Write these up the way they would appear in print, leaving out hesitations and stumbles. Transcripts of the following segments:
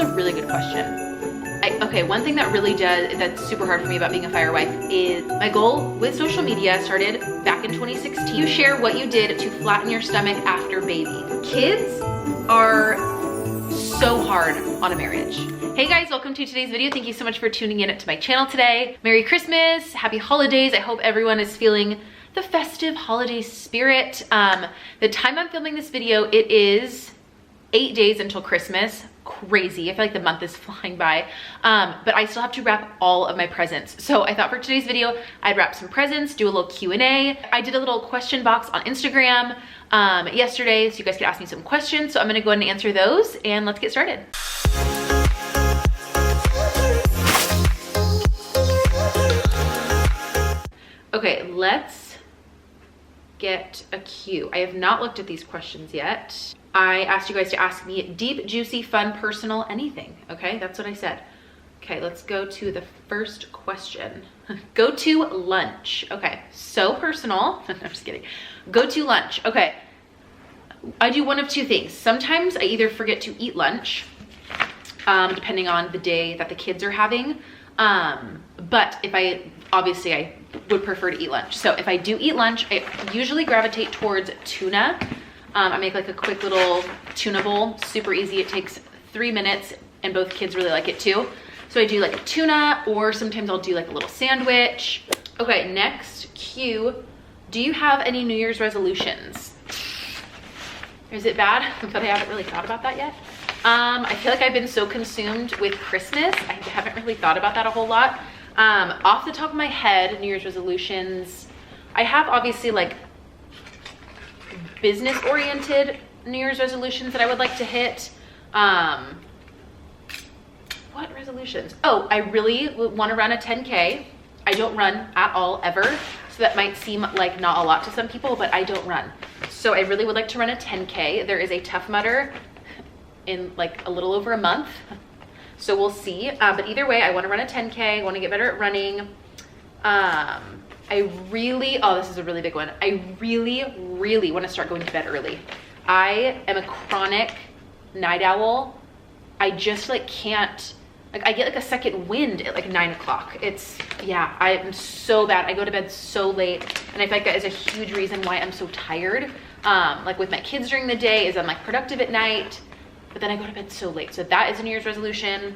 That's a really good question. Okay, one thing that's super hard for me about being a fire wife is my goal with social media started back in 2016. You share what you did to flatten your stomach after baby. Kids are so hard on a marriage. Hey guys, welcome to today's video. Thank you so much for tuning in to my channel today. Merry Christmas, happy holidays. I hope everyone is feeling the festive holiday spirit. The time I'm filming this video, it is 8 days until Christmas. Crazy. I feel like the month is flying by, but I still have to wrap all of my presents. So I thought for today's video, I'd wrap some presents, do a little Q&A. I did a little question box on Instagram yesterday, so you guys could ask me some questions. So I'm gonna go ahead and answer those, and let's get started. Okay, let's get a Q. I have not looked at these questions yet. I asked you guys to ask me deep, juicy, fun, personal, anything. Okay, that's what I said. Okay, let's go to the first question. Go to lunch. Okay, so personal. I'm just kidding. Go to lunch. Okay, I do one of two things. Sometimes I either forget to eat lunch, depending on the day that the kids are having. But if I would prefer to eat lunch. So if I do eat lunch, I usually gravitate towards tuna. I make like a quick little tuna bowl, super easy. It takes 3 minutes and both kids really like it too. So I do like a tuna, or sometimes I'll do like a little sandwich. Okay, next Q. Do you have any New Year's resolutions? Is it bad that I haven't really thought about that yet? I feel like I've been so consumed with Christmas. I haven't really thought about that a whole lot. Off the top of my head, New Year's resolutions, I have obviously like business-oriented New Year's resolutions that I would like to hit. What resolutions? Oh, I really want to run a 10K. I don't run at all, ever. So that might seem like not a lot to some people, but I don't run. So I really would like to run a 10K. There is a Tough Mudder in like a little over a month. So we'll see. But either way, I want to run a 10K. I want to get better at running. This is a really big one. I really want to start going to bed early. I am a chronic night owl. I just like can't, like I get like a second wind at like 9 o'clock. I am so bad. I go to bed so late, and I feel like that is a huge reason why I'm so tired. Like with my kids during the day is I'm like productive at night, but then I go to bed so late. So that is a New Year's resolution.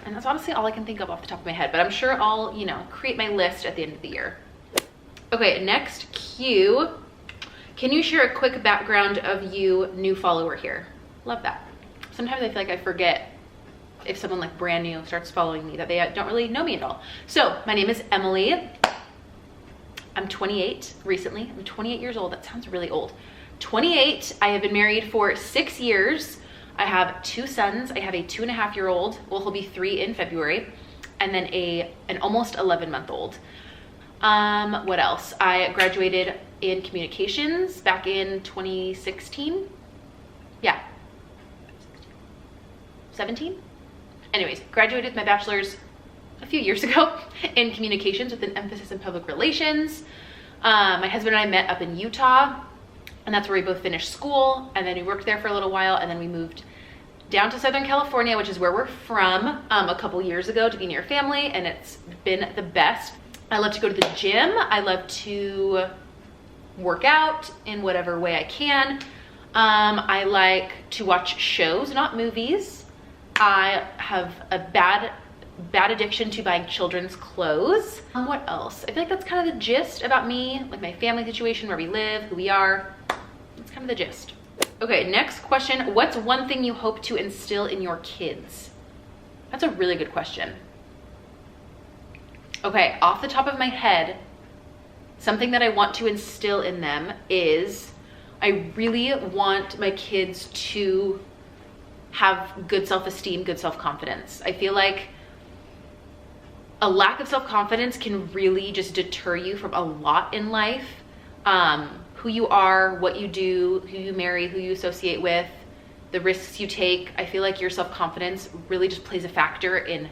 And that's honestly all I can think of off the top of my head, but I'm sure I'll, create my list at the end of the year. Okay, next Q. Can you share a quick background of you, new follower here? Love that. Sometimes I feel like I forget if someone like brand new starts following me that they don't really know me at all. So my name is Emily. I'm 28 recently. I'm 28 years old. That sounds really old. 28. I have been married for 6 years. I have 2 sons. I have a 2.5-year-old. Well, he'll be 3 in February, and then an almost 11-month-old. What else? I graduated in communications back in 2016. Yeah, 17. Anyways, graduated with my bachelor's a few years ago in communications with an emphasis in public relations. My husband and I met up in Utah. And that's where we both finished school, and then we worked there for a little while, and then we moved down to Southern California, which is where we're from, a couple years ago to be near family, and it's been the best. I love to go to the gym. I love to work out in whatever way I can. I like to watch shows, not movies. I have a bad addiction to buying children's clothes. What else? I feel like that's kind of the gist about me, like my family situation, where we live, who we are. That's kind of the gist. Okay, next question. What's one thing you hope to instill in your kids? That's a really good question. Okay, off the top of my head, something that I want to instill in them is I really want my kids to have good self-esteem, good self-confidence. I feel like a lack of self-confidence can really just deter you from a lot in life. Who you are, what you do, who you marry, who you associate with, the risks you take. I feel like your self-confidence really just plays a factor in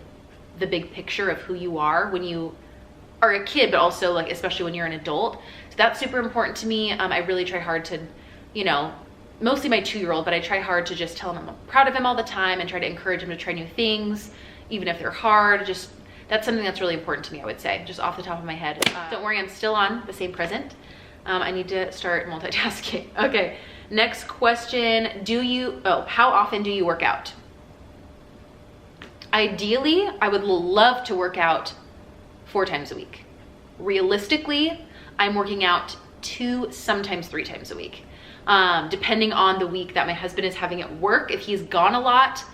the big picture of who you are when you are a kid, but also like especially when you're an adult. So that's super important to me. I really try hard to, mostly my 2-year-old, but I try hard to just tell him I'm proud of him all the time and try to encourage him to try new things, even if they're hard. Just, that's something that's really important to me, I would say, just off the top of my head. Don't worry, I'm still on the same present. I need to start multitasking. Okay, next question. How often do you work out? Ideally, I would love to work out 4 times a week. Realistically, I'm working out 2, sometimes 3 times a week. Depending on the week that my husband is having at work. If he's gone a lot,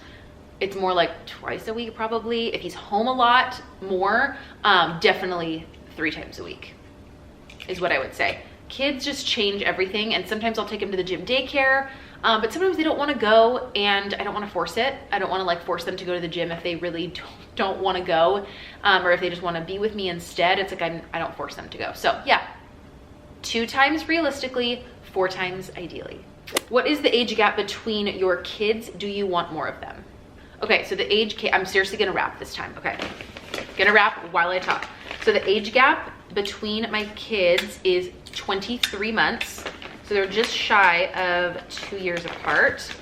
it's more like twice a week probably. If he's home a lot, more, definitely 3 times a week is what I would say. Kids just change everything, and sometimes I'll take them to the gym daycare, but sometimes they don't want to go, and I don't want to force it. I don't want to like force them to go to the gym if they really don't want to go, or if they just want to be with me instead. It's like I don't force them to go. So yeah, 2 times realistically, 4 times ideally. What is the age gap between your kids? Do you want more of them? Okay, so the age, I'm seriously gonna wrap this time, okay? Gonna wrap while I talk. So the age gap between my kids is 23 months. So they're just shy of 2 years apart.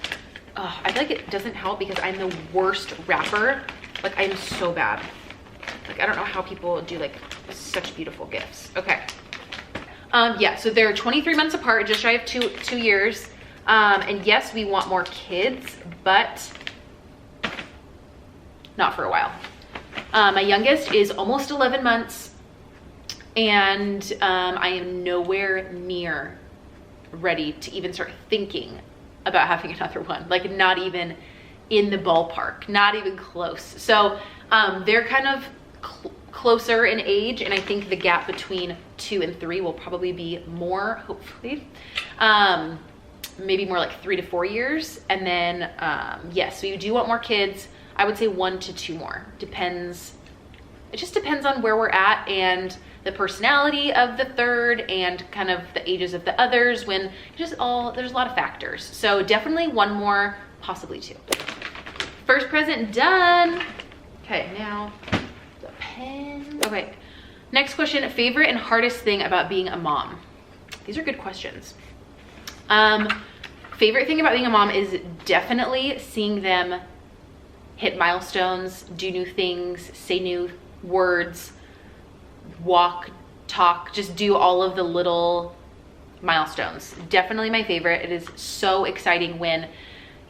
Oh, I feel like it doesn't help because I'm the worst rapper. Like, I'm so bad. Like, I don't know how people do like such beautiful gifts. Okay. Yeah, so they're 23 months apart, just shy of 2 years. And yes, we want more kids, but not for a while. My youngest is almost 11 months, and I am nowhere near ready to even start thinking about having another one. Like, not even in the ballpark, not even close. So they're kind of closer in age, and I think the gap between 2 and 3 will probably be more, hopefully. Maybe more like 3 to 4 years. And then yes, we do want more kids. I would say 1 to 2 more. Depends. It just depends on where we're at and the personality of the third and kind of the ages of the others. When there's a lot of factors. So definitely 1 more, possibly 2. First present done. Okay, now the pen. Okay, next question. Favorite and hardest thing about being a mom? These are good questions. Favorite thing about being a mom is definitely seeing them hit milestones, do new things, say new words, walk, talk, just do all of the little milestones. Definitely my favorite. It is so exciting when,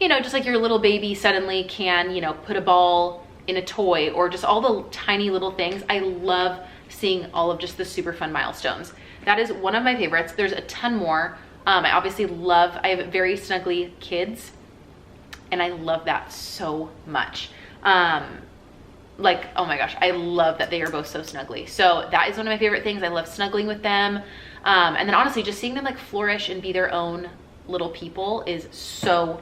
you know, just like your little baby suddenly can, you know, put a ball in a toy, or just all the tiny little things. I love seeing all of just the super fun milestones. That is one of my favorites. There's a ton more. I obviously love, I have very snuggly kids, and I love that so much. Like, oh my gosh, I love that they are both so snuggly. So that is one of my favorite things. I love snuggling with them. And then honestly, just seeing them like flourish and be their own little people is so,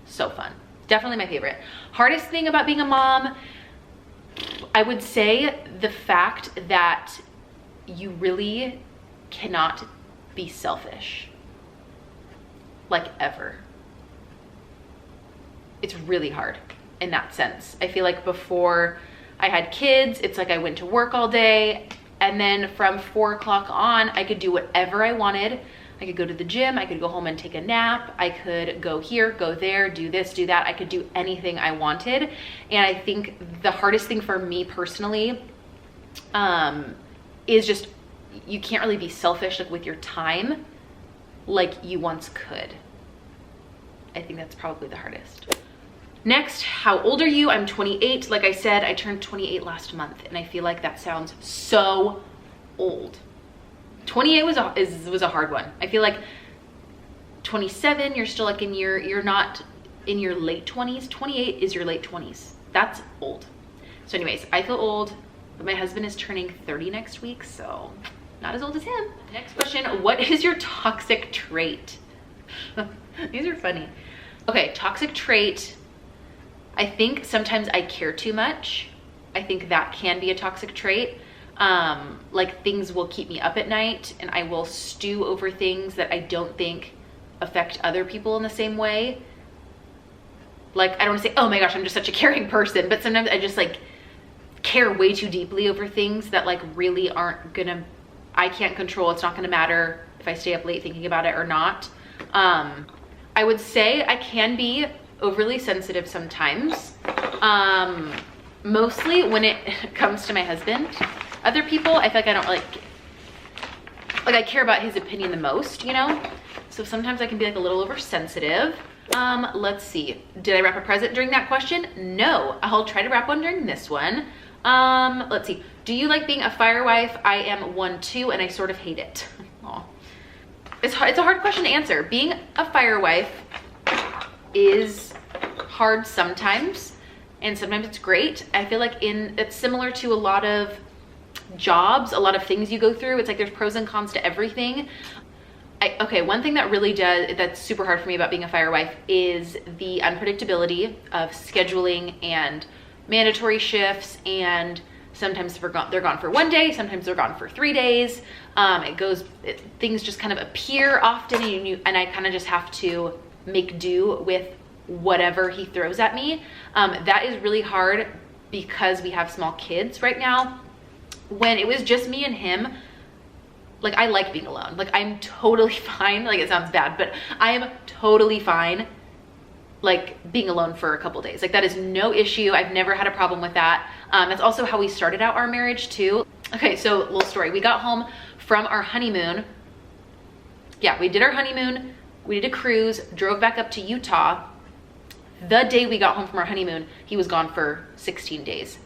so fun. Definitely my favorite. Hardest thing about being a mom, I would say the fact that you really cannot be selfish, like, ever. It's really hard in that sense. I feel like before I had kids, it's like I went to work all day, and then from 4 o'clock on, I could do whatever I wanted. I could go to the gym, I could go home and take a nap, I could go here, go there, do this, do that. I could do anything I wanted. And I think the hardest thing for me personally is just, you can't really be selfish like with your time like you once could. I think that's probably the hardest. Next, how old are you? I'm 28. Like I said, I turned 28 last month, and I feel like that sounds so old. 28 was a hard one. I feel like 27, you're still like you're not in your late 20s. 28 is your late 20s. That's old. So anyways, I feel old, but my husband is turning 30 next week, so not as old as him. Next question, what is your toxic trait? These are funny. Okay, toxic trait. I think sometimes I care too much. I think that can be a toxic trait. Like, things will keep me up at night, and I will stew over things that I don't think affect other people in the same way. Like, I don't want to say, oh my gosh, I'm just such a caring person, but sometimes I just like care way too deeply over things that like really aren't gonna, I can't control. It's not gonna matter if I stay up late thinking about it or not. I would say I can be overly sensitive sometimes. Mostly when it comes to my husband. Other people, I feel like I don't like I care about his opinion the most, you know? So sometimes I can be like a little oversensitive. Let's see. Did I wrap a present during that question? No. I'll try to wrap one during this one. Let's see. Do you like being a fire wife? I am one too, and I sort of hate it. Aw. It's a hard question to answer. Being a fire wife is hard sometimes, and sometimes it's great. I feel like it's similar to a lot of jobs, a lot of things you go through. It's like there's pros and cons to everything. Okay, one thing that's super hard for me about being a fire wife is the unpredictability of scheduling and mandatory shifts, and sometimes they're gone for one day, sometimes they're gone for 3 days. Things just kind of appear often, and I kind of just have to make do with whatever he throws at me. That is really hard because we have small kids right now. When it was just me and him, like, I like being alone. Like, I'm totally fine. Like, it sounds bad, but I am totally fine, like, being alone for a couple days. Like, that is no issue. I've never had a problem with that. That's also how we started out our marriage too. Okay, so little story. We got home from our honeymoon. Yeah, we did our honeymoon. We did a cruise, drove back up to Utah. The day we got home from our honeymoon, he was gone for 16 days.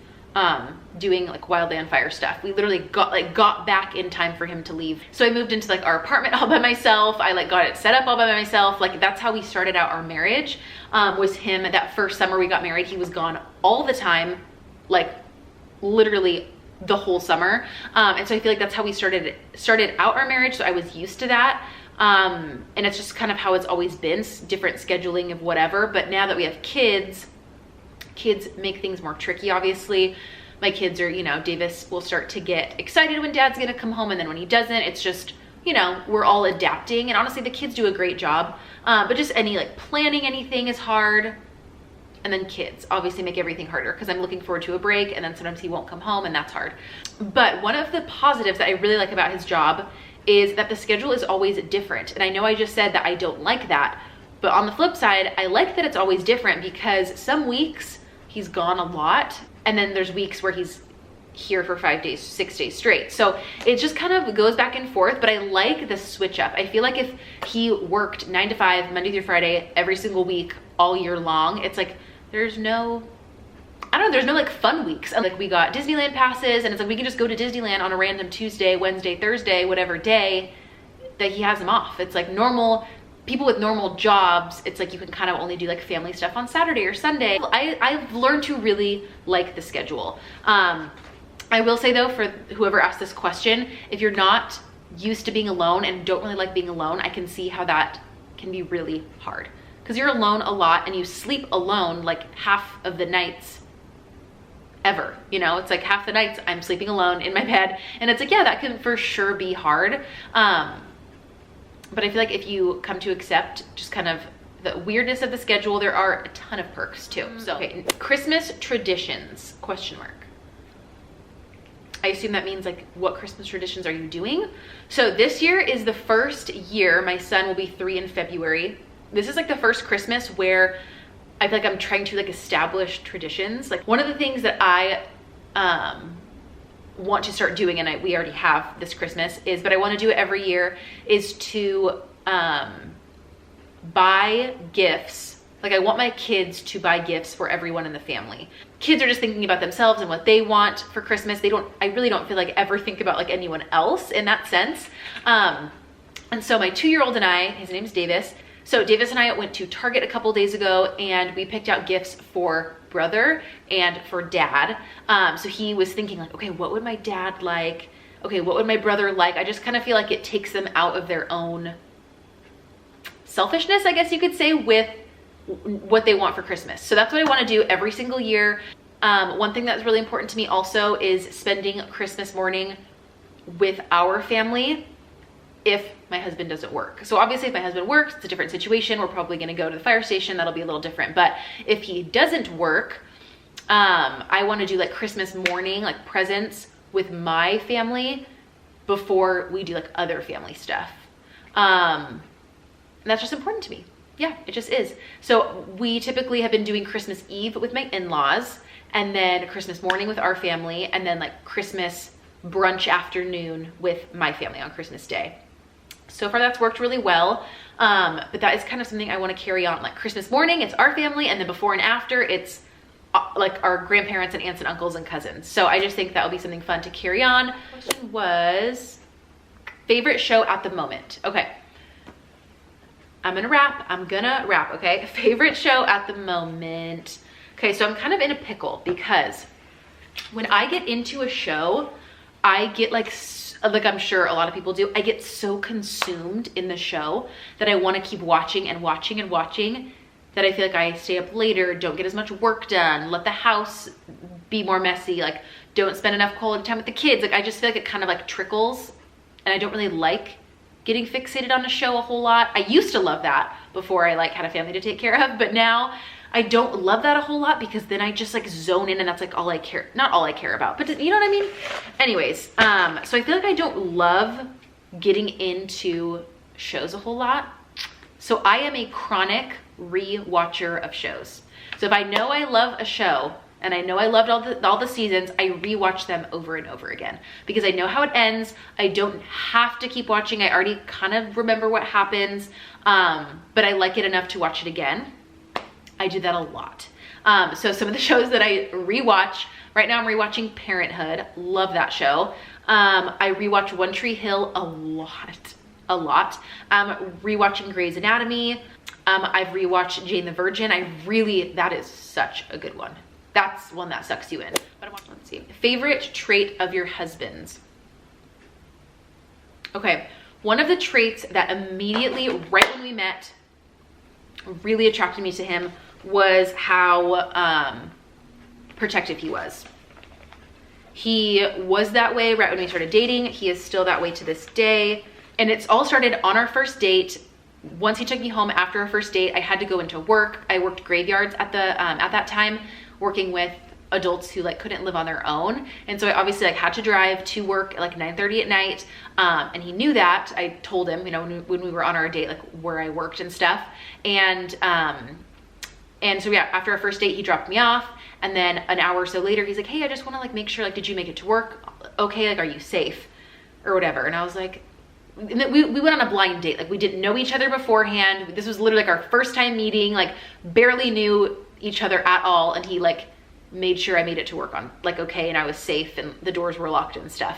Doing like wildland fire stuff. We literally got back in time for him to leave. So I moved into like our apartment all by myself. I like got it set up all by myself. Like, that's how we started out our marriage. Was him that first summer we got married. He was gone all the time, like literally the whole summer. And so I feel like that's how we started out our marriage. So I was used to that. And it's just kind of how it's always been, different scheduling of whatever. But now that we have kids make things more tricky, obviously. My kids are, Davis will start to get excited when dad's gonna come home, and then when he doesn't, it's just, we're all adapting. And honestly, the kids do a great job. But just planning anything is hard. And then kids obviously make everything harder because I'm looking forward to a break, and then sometimes he won't come home, and that's hard. But one of the positives that I really like about his job is that the schedule is always different. And I know I just said that I don't like that, but on the flip side, I like that it's always different because some weeks he's gone a lot, and then there's weeks where he's here for 5 days, 6 days straight. So it just kind of goes back and forth, but I like the switch up. I feel like if he worked 9 to 5, Monday through Friday, every single week, all year long, it's like, there's no like fun weeks. Like, we got Disneyland passes, and it's like, we can just go to Disneyland on a random Tuesday, Wednesday, Thursday, whatever day that he has them off. It's like normal. People with normal jobs, it's like you can kind of only do like family stuff on Saturday or Sunday. I've learned to really like the schedule. I will say though, for whoever asked this question, if you're not used to being alone and don't really like being alone, I can see how that can be really hard. Because you're alone a lot, and you sleep alone like half of the nights ever. It's like half the nights I'm sleeping alone in my bed, and it's like, yeah, that can for sure be hard. But I feel like if you come to accept just kind of the weirdness of the schedule, there are a ton of perks too. So, okay, Christmas traditions, question mark. I assume that means like, what Christmas traditions are you doing? So this year is the first year, my son will be 3 in February. This is like the first Christmas where I feel like I'm trying to like establish traditions. Like, one of the things that I want to start doing, and we already have this Christmas, but I want to do it every year, is to buy gifts. Like, I want my kids to buy gifts for everyone in the family. Kids are just thinking about themselves and what they want for Christmas. I really don't feel like ever think about like anyone else in that sense. And so my 2-year-old and I, his name's Davis. So Davis and I went to Target a couple days ago, and we picked out gifts for brother and for dad. So he was thinking like, okay, what would my dad like? Okay, what would my brother like? I just kind of feel like it takes them out of their own selfishness, I guess you could say, with what they want for Christmas. So that's what I want to do every single year. One thing that's really important to me also is spending Christmas morning with our family if my husband doesn't work. So obviously if my husband works, it's a different situation. We're probably going to go to the fire station. That'll be a little different. But if he doesn't work, I want to do like Christmas morning, like presents with my family before we do like other family stuff. And that's just important to me. Yeah, it just is. So we typically have been doing Christmas Eve with my in-laws, and then Christmas morning with our family, and then like Christmas brunch afternoon with my family on Christmas Day. So far that's worked really well. But that is kind of something I want to carry on. Like Christmas morning, it's our family, and then before and after, it's like our grandparents and aunts and uncles and cousins. So I just think that will be something fun to carry on. The question was favorite show at the moment. Okay. I'm gonna wrap, okay? Favorite show at the moment. Okay, so I'm kind of in a pickle because when I get into a show, I get like I'm sure a lot of people do, I get so consumed in the show that I want to keep watching and watching and watching, that I feel like I stay up later, don't get as much work done, let the house be more messy, like don't spend enough quality time with the kids. Like I just feel like it kind of like trickles, and I don't really like getting fixated on a show a whole lot. I used to love that before I like had a family to take care of, but now I don't love that a whole lot because then I just like zone in, and that's like all I care, not all I care about, but you know what I mean? Anyways, so I feel like I don't love getting into shows a whole lot. So I am a chronic re-watcher of shows. So if I know I love a show and I know I loved all the seasons, I rewatch them over and over again because I know how it ends. I don't have to keep watching. I already kind of remember what happens, but I like it enough to watch it again. I do that a lot. So some of the shows that I rewatch, right now I'm rewatching Parenthood. Love that show. I rewatch One Tree Hill a lot. Rewatching Grey's Anatomy. I've rewatched Jane the Virgin. That is such a good one. That's one that sucks you in. But let's see. Favorite trait of your husband's. Okay, one of the traits that immediately, right when we met, really attracted me to him was how protective he was. He was that way right when we started dating. He is still that way to this day. And it's all started on our first date. Once he took me home after our first date, I had to go into work. I worked graveyards at that time, working with adults who like couldn't live on their own. And so I obviously like had to drive to work at like 9:30 at night. And he knew that. I told him, you know, when we were on our date, like where I worked and stuff. And so yeah, after our first date, he dropped me off. And then an hour or so later, he's like, hey, I just want to like make sure, like, did you make it to work? Okay. Like, are you safe or whatever? And I was like, and then we went on a blind date. Like we didn't know each other beforehand. This was literally like our first time meeting, like barely knew each other at all. And he like made sure I made it to work on like, okay. And I was safe and the doors were locked and stuff.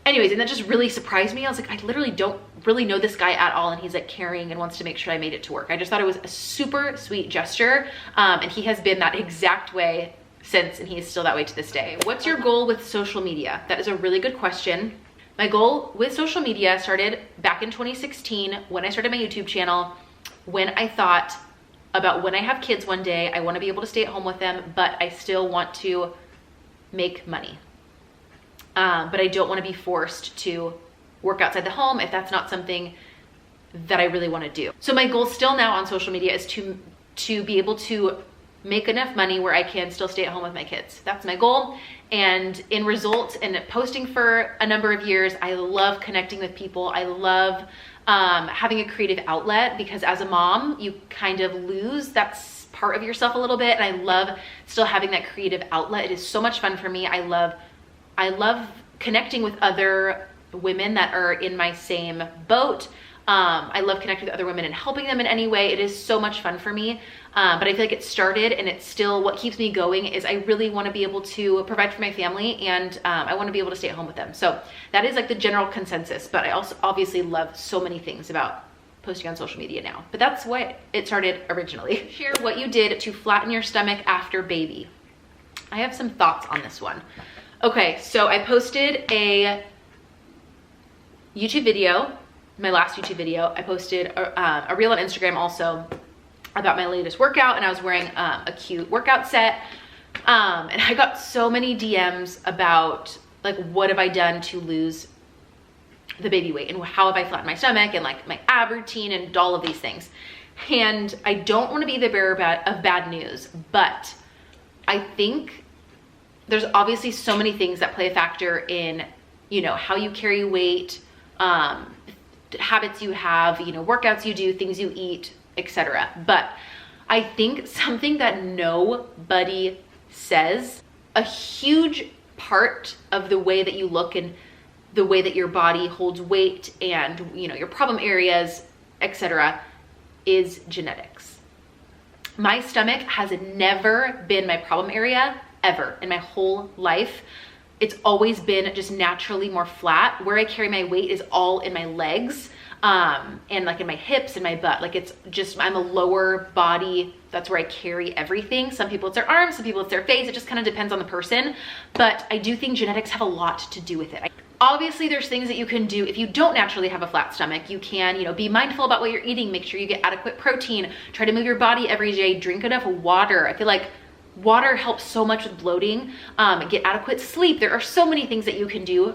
Anyways, and that just really surprised me. I was like, I literally don't really know this guy at all. And he's like caring and wants to make sure I made it to work. I just thought it was a super sweet gesture. And he has been that exact way since, and he is still that way to this day. What's your goal with social media? That is a really good question. My goal with social media started back in 2016 when I started my YouTube channel, when I thought about when I have kids one day, I want to be able to stay at home with them, but I still want to make money. But I don't want to be forced to work outside the home if that's not something that I really want to do. So my goal still now on social media is to be able to make enough money where I can still stay at home with my kids. That's my goal. And in results and posting for a number of years, I love connecting with people. I love having a creative outlet because as a mom, you kind of lose that part of yourself a little bit. And I love still having that creative outlet. It is so much fun for me. I love connecting with other women that are in my same boat. I love connecting with other women and helping them in any way. It is so much fun for me. But I feel like it started and it's still what keeps me going is I really want to be able to provide for my family and I want to be able to stay at home with them. So that is like the general consensus, but I also obviously love so many things about posting on social media now, but that's what it started originally. Share what you did to flatten your stomach after baby. I have some thoughts on this one. Okay, so I posted a YouTube video, my last YouTube video. I posted a reel on Instagram also about my latest workout, and I was wearing a cute workout set. And I got so many DMs about like, what have I done to lose the baby weight and how have I flattened my stomach and like my ab routine and all of these things. And I don't want to be the bearer of bad news, but I think there's obviously so many things that play a factor in, you know, how you carry weight, habits you have, you know, workouts you do, things you eat, etc. But I think something that nobody says, a huge part of the way that you look and the way that your body holds weight and, you know, your problem areas, etc., is genetics. My stomach has never been my problem area ever in my whole life. It's always been just naturally more flat. Where I carry my weight is all in my legs, and like in my hips and my butt. Like it's just, I'm a lower body. That's where I carry everything. Some people it's their arms, some people it's their face. It just kind of depends on the person. But I do think genetics have a lot to do with it. Obviously, there's things that you can do if you don't naturally have a flat stomach. You can, you know, be mindful about what you're eating. Make sure you get adequate protein. Try to move your body every day. Drink enough water. I feel like water helps so much with bloating. Get adequate sleep. There are so many things that you can do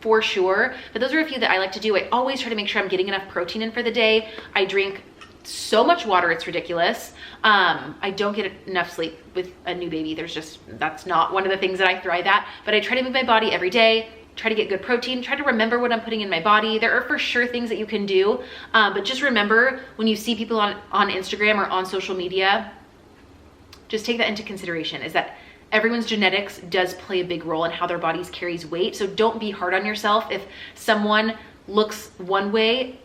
for sure. But those are a few that I like to do. I always try to make sure I'm getting enough protein in for the day. I drink so much water, it's ridiculous. I don't get enough sleep with a new baby. That's not one of the things that I thrive at. But I try to move my body every day. Try to get good protein, try to remember what I'm putting in my body. There are for sure things that you can do, but just remember when you see people on Instagram or on social media, just take that into consideration, is that everyone's genetics does play a big role in how their bodies carries weight. So don't be hard on yourself if someone looks one way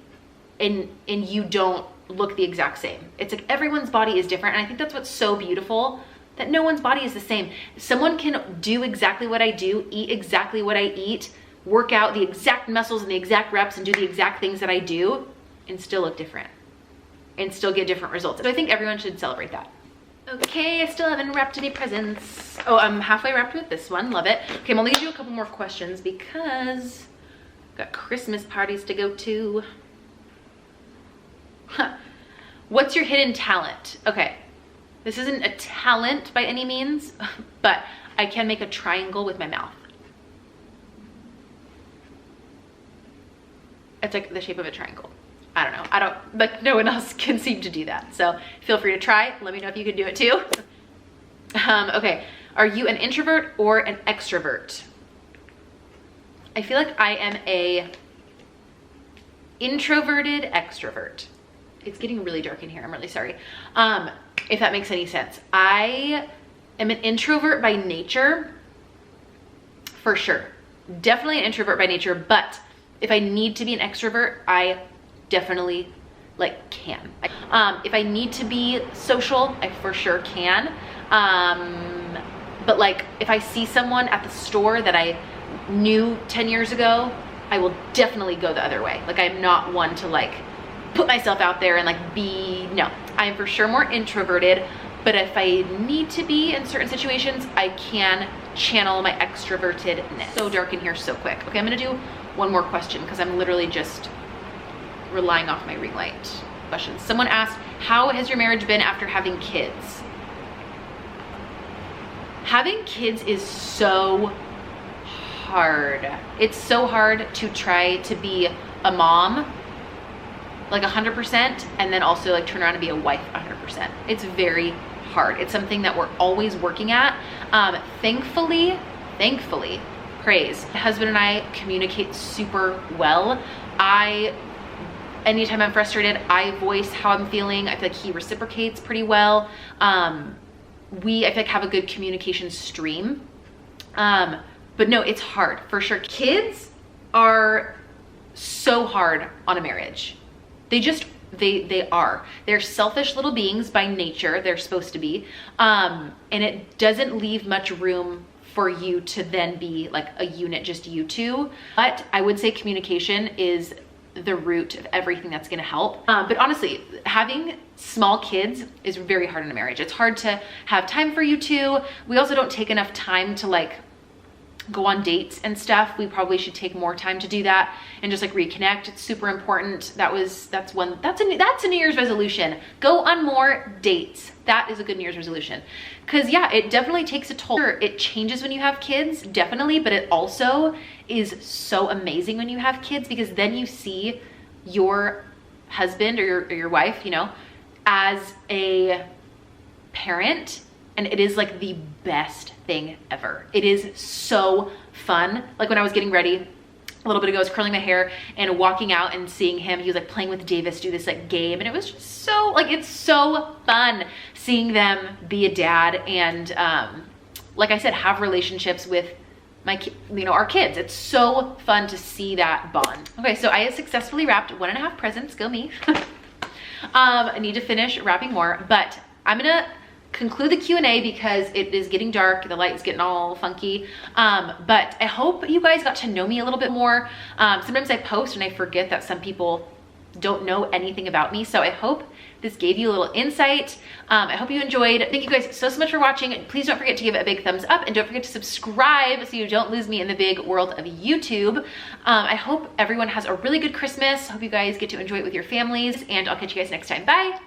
and you don't look the exact same. It's like everyone's body is different, and I think that's what's so beautiful, that no one's body is the same. Someone can do exactly what I do, eat exactly what I eat, work out the exact muscles and the exact reps and do the exact things that I do and still look different and still get different results. So I think everyone should celebrate that. Okay, I still haven't wrapped any presents. Oh, I'm halfway wrapped with this one, love it. Okay, I'm only gonna do a couple more questions because I've got Christmas parties to go to. What's your hidden talent? Okay. This isn't a talent by any means, but I can make a triangle with my mouth. It's like the shape of a triangle. I don't know. Like no one else can seem to do that. So feel free to try. Let me know if you can do it too. Okay. Are you an introvert or an extrovert? I feel like I am a introverted extrovert. It's getting really dark in here. I'm really sorry. If that makes any sense. I am an introvert by nature, for sure. Definitely an introvert by nature, but if I need to be an extrovert, I definitely like can. If I need to be social, I for sure can. But like if I see someone at the store that I knew 10 years ago, I will definitely go the other way. Like I'm not one to like put myself out there and like no, I'm for sure more introverted, but if I need to be in certain situations, I can channel my extrovertedness. So dark in here so quick. Okay, I'm gonna do one more question because I'm literally just relying off my ring light questions. Someone asked, how has your marriage been after having kids? Having kids is so hard. It's so hard to try to be a mom like 100% and then also like turn around and be a wife 100%. It's very hard. It's something that we're always working at. Thankfully, praise, my husband and I communicate super well. Anytime I'm frustrated, I voice how I'm feeling. I feel like he reciprocates pretty well. I feel like have a good communication stream. But no, it's hard for sure. Kids are so hard on a marriage. They are. They're selfish little beings by nature. They're supposed to be. And it doesn't leave much room for you to then be like a unit, just you two. But I would say communication is the root of everything that's gonna help. But honestly, having small kids is very hard in a marriage. It's hard to have time for you two. We also don't take enough time to like go on dates and stuff. We probably should take more time to do that and just like reconnect. It's super important. That's a New Year's resolution. Go on more dates. That is a good New Year's resolution. Cause yeah, it definitely takes a toll. It changes when you have kids, definitely, but it also is so amazing when you have kids because then you see your husband or your wife, you know, as a parent, and it is like the best thing ever. It is so fun. Like when I was getting ready a little bit ago, I was curling my hair and walking out and seeing him. He was like playing with Davis, do this like game, and it was just so like, it's so fun seeing them be a dad and like I said, have relationships with my, you know, our kids. It's so fun to see that bond. Okay, so I have successfully wrapped 1.5 presents. Go me. I need to finish wrapping more, but I'm gonna conclude the Q&A because it is getting dark. The light is getting all funky. But I hope you guys got to know me a little bit more. Sometimes I post and I forget that some people don't know anything about me. So I hope this gave you a little insight. I hope you enjoyed. Thank you guys so much for watching. Please don't forget to give it a big thumbs up and don't forget to subscribe so you don't lose me in the big world of YouTube. I hope everyone has a really good Christmas. Hope you guys get to enjoy it with your families, and I'll catch you guys next time. Bye.